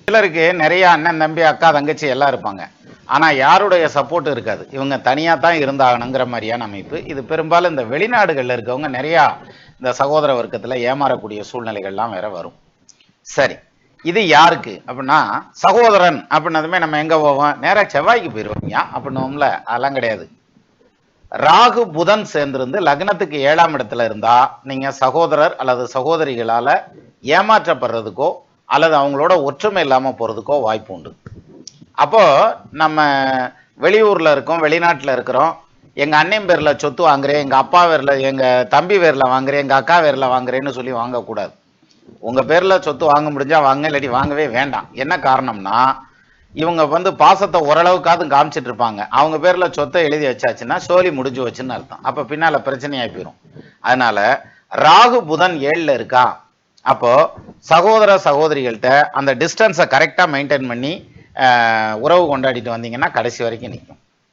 சிலருக்கு நிறைய அண்ணன் தம்பி அக்கா தங்கச்சி எல்லாம் இருப்பாங்க. ஆனால் யாருடைய சப்போர்ட் இருக்காது. இவங்க தனியாக தான் இருந்தாகணுங்கிற மாதிரியான அமைப்பு. இது பெரும்பாலும் இந்த வெளிநாடுகளில் இருக்கவங்க நிறையா இந்த சகோதர வர்க்கத்தில் ஏமாறக்கூடிய சூழ்நிலைகள்லாம் வேற வரும். சரி, இது யாருக்கு அப்படின்னா, சகோதரன் அப்படின்னதுமே நம்ம எங்கே போவோம்? நேராக செவ்வாய்க்கு போயிடுவோம்யா அப்படின்னோம்ல. அதெல்லாம் கிடையாது. ராகு புதன் சேர்ந்திருந்து லக்னத்துக்கு 7ஆம் இடத்துல இருந்தா நீங்க சகோதரர் அல்லது சகோதரிகளால ஏமாற்றப்படுறதுக்கோ அல்லது அவங்களோட ஒற்றுமை இல்லாம போறதுக்கோ வாய்ப்பு உண்டு. அப்போ நம்ம வெளியூர்ல இருக்கோம், வெளிநாட்டுல இருக்கிறோம், எங்க அண்ணன் பேர்ல சொத்து வாங்குறேன், எங்க அப்பா பேர்ல, எங்க தம்பி பேர்ல வாங்குறேன், எங்க அக்கா பேர்ல வாங்குறேன்னு சொல்லி வாங்கக்கூடாது. உங்க பேர்ல சொத்து வாங்க முடிஞ்சா வாங்க, இல்லாட்டி வாங்கவே வேண்டாம். என்ன காரணம்னா, இவங்க பாசத்தை ஓரளவுக்காவது காமிச்சிட்டு இருப்பாங்க. அவங்க பேர்ல சொத்தை எழுதி வச்சாச்சுன்னா சோழி முடிஞ்சு வச்சுன்னு அர்த்தம். அப்ப பின்னால பிரச்சனையாகி போயிடும். அதனால ராகு புதன் 7ல இருக்கா, அப்போ சகோதர சகோதரிகள்கிட்ட அந்த டிஸ்டன்ஸை கரெக்டாக மெயின்டைன் பண்ணி உறவு கொண்டாடிட்டு வந்தீங்கன்னா கடைசி வரைக்கும் நிற்கும்.